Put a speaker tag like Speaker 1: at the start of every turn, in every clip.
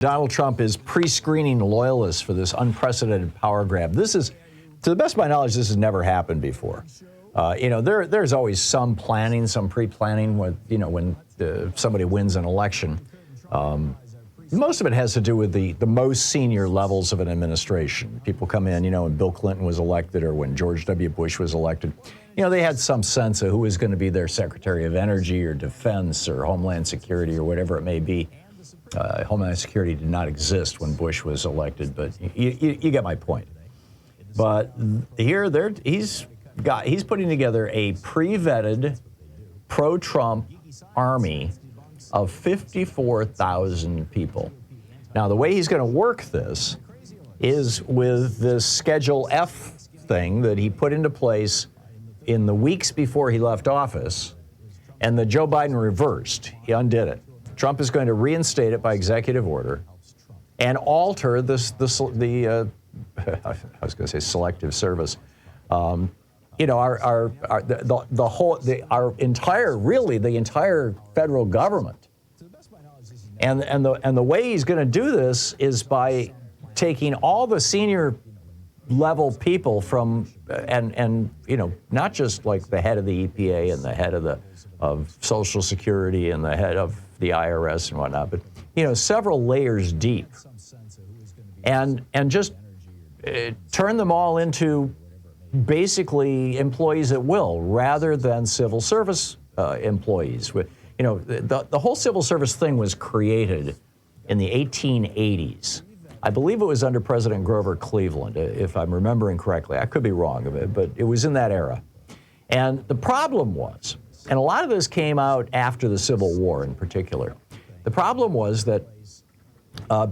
Speaker 1: Donald Trump is pre-screening loyalists for this unprecedented power grab. This is, to the best of my knowledge, this has never happened before. There's always some planning, some pre-planning when somebody wins an election. Most of it has to do with the most senior levels of an administration. People come in, when Bill Clinton was elected or when George W. Bush was elected, they had some sense of who was going to be their Secretary of Energy or Defense or Homeland Security or whatever it may be. Homeland Security did not exist when Bush was elected, but you get my point. But here, he's putting together a pre-vetted, pro-Trump army of 54,000 people. Now, the way he's going to work this is with this Schedule F thing that he put into place in the weeks before he left office, and that Joe Biden reversed. He undid it. Trump is going to reinstate it by executive order and alter the I was going to say selective service. The entire federal government. And the way he's going to do this is by taking all the senior level people from and not just like the head of the EPA and the head of Social Security and the head of the IRS and whatnot, but several layers deep, and just turn them all into basically employees at will rather than civil service employees. The whole civil service thing was created in the 1880s. I believe it was under President Grover Cleveland, if I'm remembering correctly. I could be wrong of it, but it was in that era. And the problem was, and a lot of this came out after the Civil War in particular, the problem was that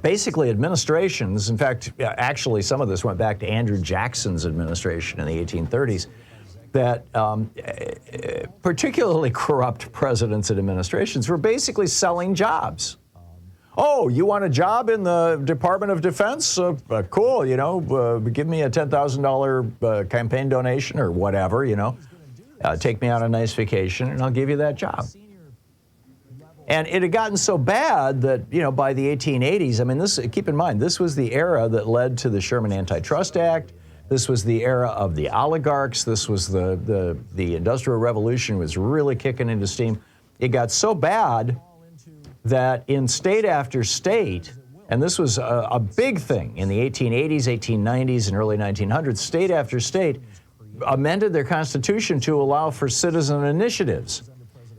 Speaker 1: basically administrations, in fact, actually some of this went back to Andrew Jackson's administration in the 1830s, that particularly corrupt presidents and administrations were basically selling jobs. Oh, you want a job in the Department of Defense? Cool, give me a $10,000 campaign donation or whatever, take me on a nice vacation and I'll give you that job. And it had gotten so bad that, by the 1880s, keep in mind, this was the era that led to the Sherman Antitrust Act. This was the era of the oligarchs. This was the Industrial Revolution was really kicking into steam. It got so bad that in state after state, and this was a big thing in the 1880s, 1890s, and early 1900s, state after state amended their constitution to allow for citizen initiatives.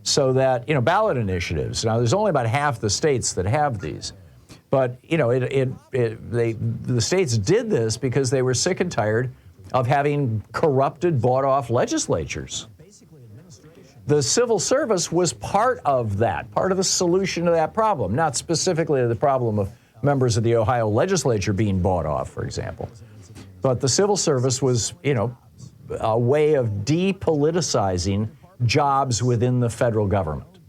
Speaker 1: So that, ballot initiatives. Now, there's only about half the states that have these. But, the states did this because they were sick and tired of having corrupted, bought-off legislatures. The civil service was part of that, part of the solution to that problem, not specifically the problem of members of the Ohio legislature being bought off, for example. But the civil service was, a way of depoliticizing jobs within the federal government.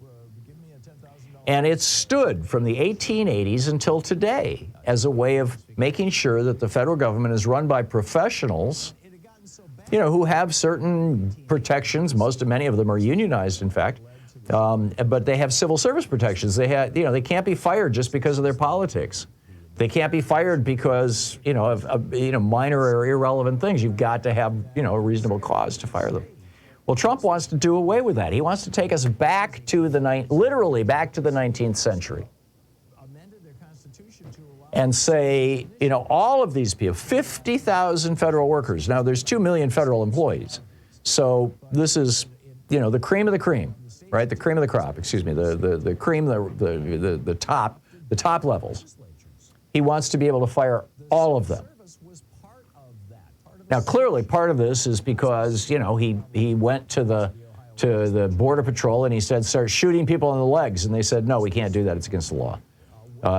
Speaker 1: And it stood from the 1880s until today as a way of making sure that the federal government is run by professionals, who have certain protections. Many of them are unionized, in fact, but they have civil service protections. They can't be fired just because of their politics. They can't be fired because, of minor or irrelevant things. You've got to have, a reasonable cause to fire them. Well, Trump wants to do away with that. He wants to take us back to literally back to the 19th century. And say, all of these people, 50,000 federal workers. Now, there's 2 million federal employees. So this is, the cream of the cream, right? The cream of the crop, excuse me, the cream, the top levels. He wants to be able to fire all of them. Now, clearly, part of this is because, he went to the Border Patrol and he said, start shooting people in the legs. And they said, no, we can't do that. It's against the law.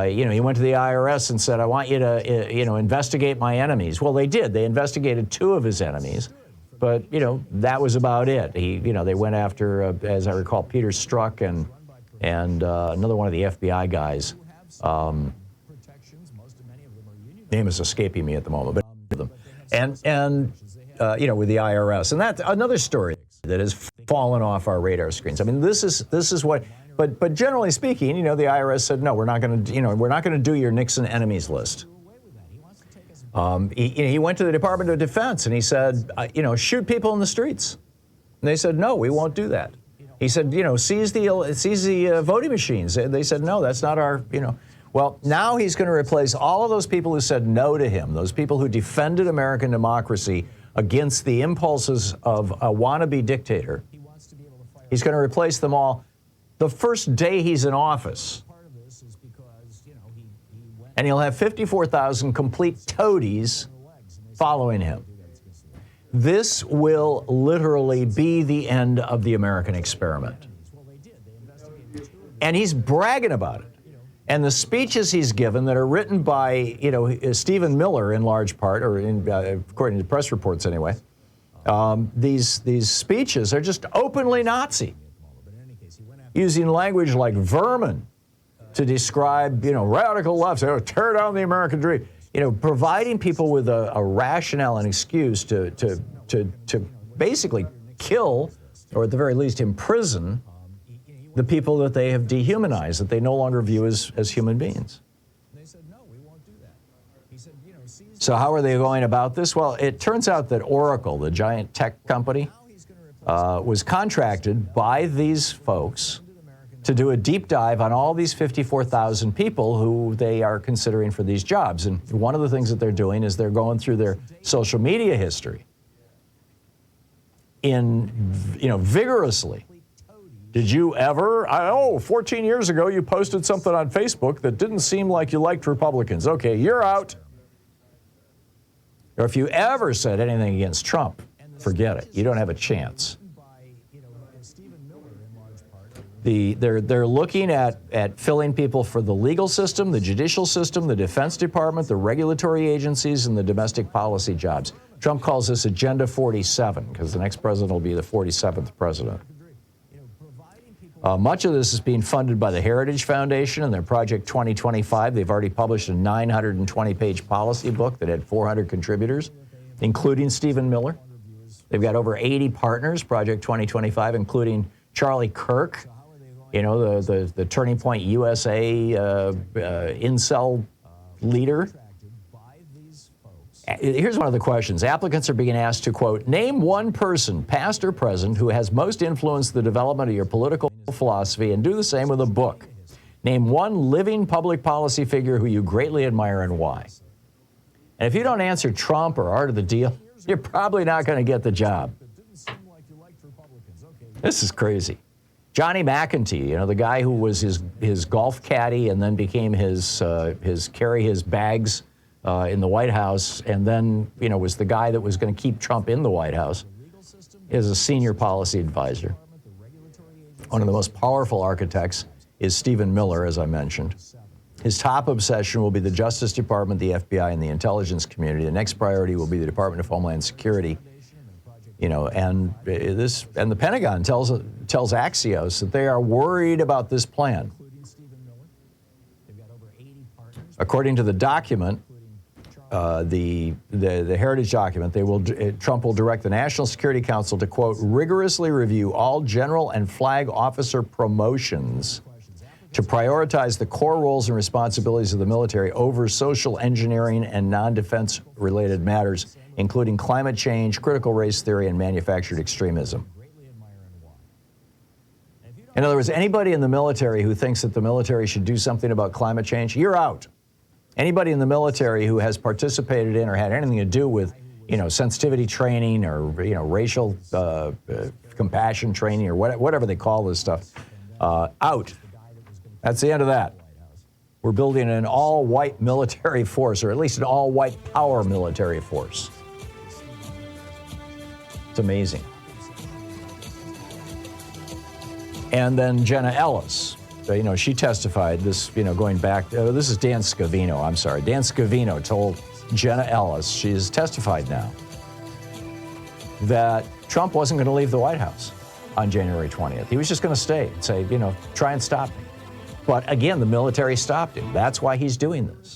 Speaker 1: He went to the IRS and said, I want you to, investigate my enemies. Well, they did. They investigated 2 of his enemies. But, that was about it. They went after, as I recall, Peter Strzok and another one of the FBI guys. Name is escaping me at the moment, but and with the IRS, and that's another story that has fallen off our radar screens. This is what But generally speaking, you know, the IRS said, no, we're not going to, you know, we're not going to do your Nixon enemies list. He went to the Department of Defense and he said, you know, shoot people in the streets. And they said, no, we won't do that. He said, you know, seize the voting machines. They said, no, that's not our, you know. Well, now he's going to replace all of those people who said no to him, those people who defended American democracy against the impulses of a wannabe dictator. He's going to replace them all the first day he's in office. And he'll have 54,000 complete toadies following him. This will literally be the end of the American experiment. And he's bragging about it. And the speeches he's given that are written by, you know, Stephen Miller in large part, or according to press reports anyway, these speeches are just openly Nazi, using language like vermin to describe, you know, radical lefts, tear down the American dream, you know, providing people with a rationale and excuse to basically kill, or at the very least imprison, the people that they have dehumanized, that they no longer view as human beings. So how are they going about this? Well, it turns out that Oracle, the giant tech company, was contracted by these folks to do a deep dive on all these 54,000 people who they are considering for these jobs. And one of the things that they're doing is they're going through their social media history vigorously. Did you ever, 14 years ago you posted something on Facebook that didn't seem like you liked Republicans. Okay, you're out. Or if you ever said anything against Trump, forget it. You don't have a chance. They're looking at filling people for the legal system, the judicial system, the Defense Department, the regulatory agencies, and the domestic policy jobs. Trump calls this Agenda 47 because the next president will be the 47th president. Much of this is being funded by the Heritage Foundation and their Project 2025. They've already published a 920-page policy book that had 400 contributors, including Stephen Miller. They've got over 80 partners, Project 2025, including Charlie Kirk, you know, the Turning Point USA incel leader. Here's one of the questions. Applicants are being asked to, quote, name one person, past or present, who has most influenced the development of your political philosophy, and do the same with a book. Name one living public policy figure who you greatly admire and why. And if you don't answer Trump or Art of the Deal, you're probably not going to get the job. This is crazy. Johnny McEntee, you know, the guy who was his golf caddy and then became his carry his bags in the White House, and then, you know, was the guy that was going to keep Trump in the White House, is a senior policy advisor. One of the most powerful architects is Stephen Miller, as I mentioned. His top obsession will be the Justice Department, the FBI, and the intelligence community. The next priority will be the Department of Homeland Security. You know, and the Pentagon tells Axios that they are worried about this plan. According to the document, the Heritage document, Trump will direct the National Security Council to, quote, rigorously review all general and flag officer promotions to prioritize the core roles and responsibilities of the military over social engineering and non-defense related matters, including climate change, critical race theory, and manufactured extremism. In other words, anybody in the military who thinks that the military should do something about climate change, you're out. Anybody in the military who has participated in or had anything to do with, you know, sensitivity training or, you know, racial compassion training or whatever they call this stuff, out. That's the end of that. We're building an all-white military force, or at least an all-white power military force. It's amazing. And then Jenna Ellis, you know, she testified this, you know, going back, this is Dan Scavino, I'm sorry. Dan Scavino told Jenna Ellis, she has testified now, that Trump wasn't going to leave the White House on January 20th. He was just going to stay and say, you know, try and stop me. But again, the military stopped him. That's why he's doing this.